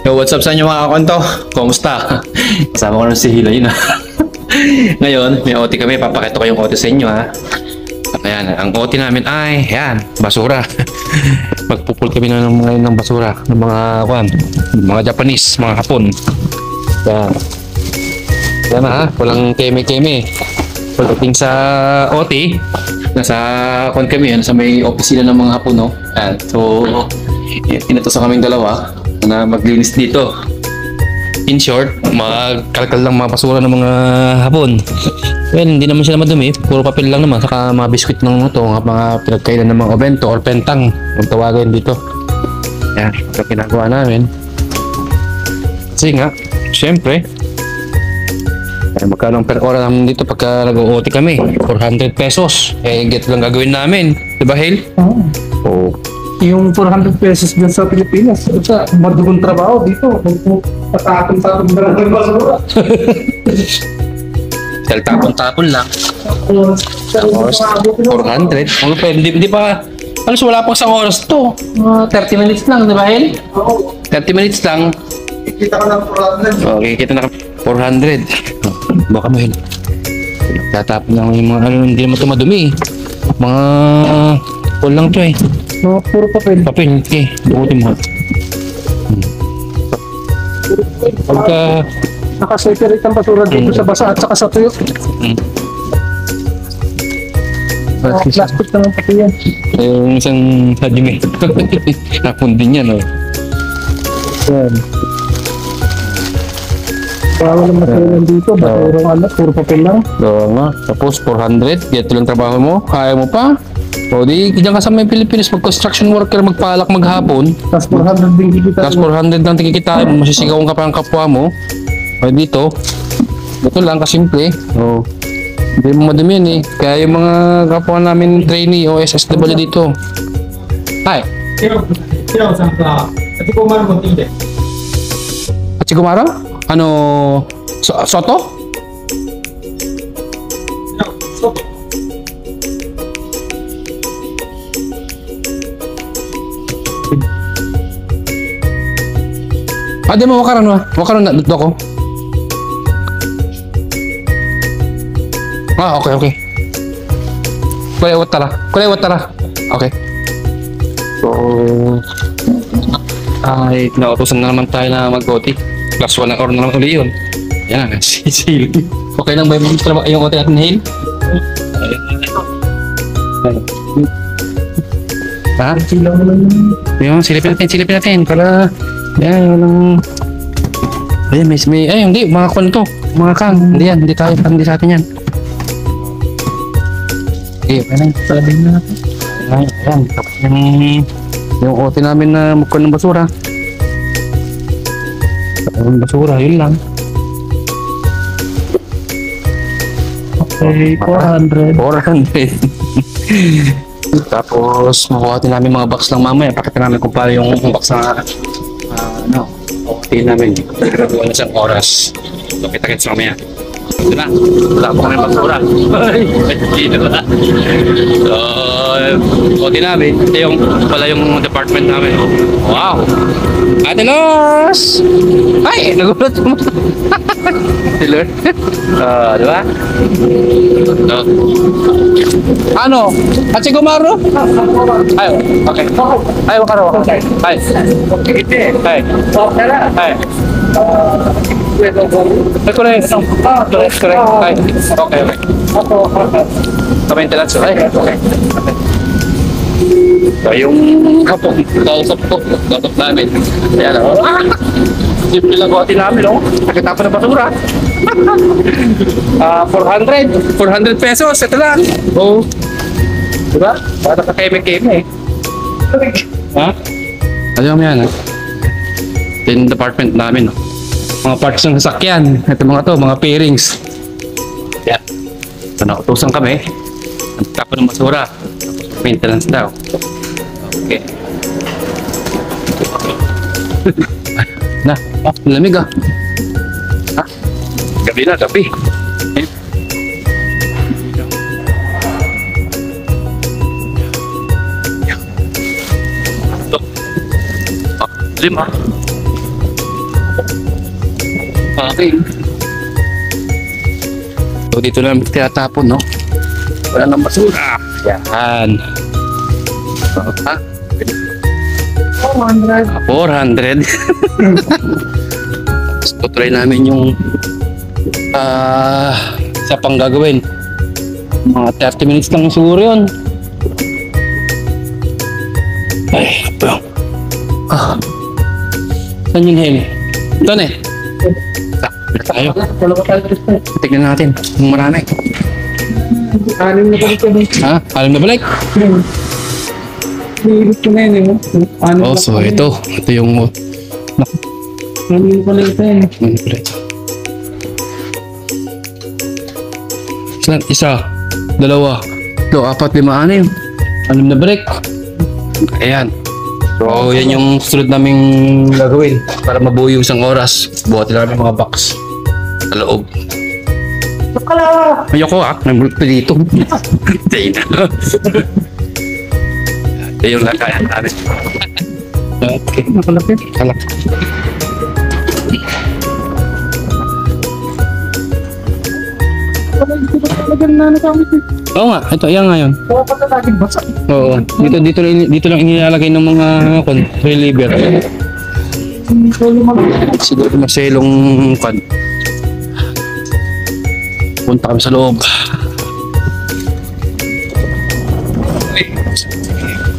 Yo, what's up sa inyo mga kakonto? Kumusta? Kasama ko na si Hila yun ha. Ngayon, may OT kami. Papakita ko yung OT sa inyo ha. Ayan, ang OT namin ay, yan, basura. Magpupul kami na ngayon ng basura. Ng mga Japanese, mga Hapon. Yan. Yan ha, walang keme-keme. Pagdating sa OT, nasa kami, nasa may opisina ng mga Hapon, no? Yan. So, inatusan kaming dalawa na maglinis dito. In short, magkalkal lang mga basura ng mga Hapon. Well, hindi naman sila madumi. Puro papel lang naman. Saka mga biskwit ng ito, mga pinagkainan ng mga obento or pentang. Kung tawagin dito. Yan, ito ginagawa namin. Kasi nga, syempre, magkano per oras namin dito pagka nag-OT kami? 400 pesos. Get lang gagawin namin. Diba, Hale? Oo. Oo. Yung 400 pesos dyan sa Pilipinas, sa madugong trabaho dito. Patapon-tapon na lang ng basura. Dahil tapon-tapon lang. Tapos, 400. Ano pa, hindi pa, alas wala pang isang oras to. 30 minutes lang, di ba, Hel? Oo. 30 minutes lang. Ikita ko ng 400. Okay, kita na 400. Baka mo, Hel. Tatapon lang yung mga, hindi naman ito madumi. Mga, full lang to eh. No, puro papel. Papel, okay. Dukutin mo. Pagka, Nakaseparate ang basura dito sa basa at saka sa tuyo. Plastic lang ang pati yan. yung isang hajime. Hapon din yan, oh. Yan. Bawal ang material dito. Basura puro papel lang. Oo nga. Tapos 400, dito lang trabaho mo. Kaya mo pa. O di, diyan ka sa may Pilipinas, mag-construction worker, magpalak maghapon. Tapos 400 din kikita. Tapos 400 lang tikikitain mo, masisigawan ka pa ng kapwa mo. O dito, ito lang kasimple. O, hindi mo madumi yan eh. Kaya yung mga kapwa namin trainee o SSW dito. Hi. ヒロさんさ、立てこまる持ってきて。 Achigumara? Ano? Soto? 外。 Di mo wakaran wa. Wakaran na dito ako. Okay, okay. Kulay tara. Okay. So, ay, nautusan na naman tayo na mag-OT. Plus 1 hour na naman uli yun. Yan na, si Hale. Okay lang ba yung OT natin, Hale? Ha? Silaw mo lang yun. Yung silipin natin para yan walang ayun may ay hindi mga kwan to mga kang hindi sa atin yan. Okay, Sabi na. ayan tapos yung OT namin na magkuhan ng basura yun lang. Okay, 400. Tapos makuhatin namin mga box lang mamaya. Pakita namin kung paano yung box na OT namin. Nagkaroon na siyang oras. So kita-kits mamaya. Ito na. Wala po kami basura. Dito na. So OT namin. Ito yung pala yung department namin. Wow! Ate Lors! Ay! Nagulat mo. Ate Lors. Di ba? So, ano? Achigumaro? Ay, okay. Ay, wakaro. Ay. Ay. Ay. Ay. Correct. Ay. Okay, okay. Maintenance. Ay, okay. So, yung kapong kausap ko, kausap namin. Ayan, o. Simple lang ko namin, o. Nakita pa ng basura. 400 pesos, ito lang. Oo. Diba? Para ka keme-keme eh. Ha? Alam mo yan, ha? Ito yung department namin, no? Mga parts ng sasakyan. Ito mga pairings. Yan. So, nautusan kami. Ang tapo ng basura. Maintenance daw. Okay. Na, lamig ah. Ha? Gabi na, gabi. Ito. Lima. Okay. So, dito na tinatapon, no? Wala nang basura. Yan. Ha? 400. 400. So, try namin yung sa pang gagawin. Mga 30 minutes lang siguro yun. Ay, ito. Saan yung heli? Ito na eh. Tayo. Dalawa tayo gusto. Tignan natin kung marami. Anim na balik ko dun. Ha? Alam na balik? Nilip ko na yun eh. Anim Oh, na so pala ito. Ito yung yun. Anim pala ito eh. Isa, dalawa, ito, 4, 5, 6. 6 na balik. Ayan. So, yan yung susunod naming gagawin para mabuo yung isang oras. Buhatin namin mga box sa loob. Bakala! Ayoko nabulot pa dito. Tayo na. Ito yung lakayan namin. Okay. Nakalapit. Kalak. Wala yung sila talagang nanagamit eh. Oo nga, ito, yan nga yun. Kaya pa laging basa. Oo. Dito lang inilalagay ng mga reliever. Hindi ko lumag. Siguro maselong kan. Punta kami sa loob.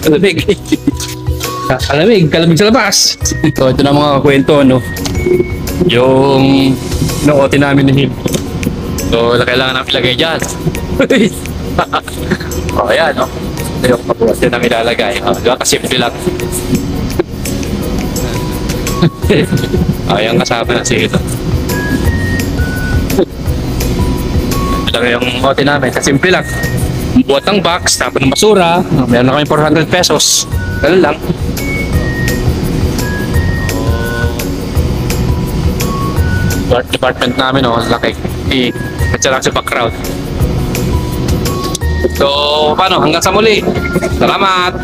Kalamig. Kalamig sa labas. So, ito na mga kwento, no? Yung noote namin ni Him. So, kailangan namin ilagay dyan. O, ayan, no? Ito yung pabuwas din namin ilalagay. Diba? Kasimple lang. Ayan, kasama na si ito. Ito lang yung mote namin. Kasimple lang. Buhat ng box, tapon ng basura. Meron na kami 400 pesos. Ganun lang. Department namin, oh, laki. Katsa lang sa background. So, paano? Hanggang sa muli. Salamat!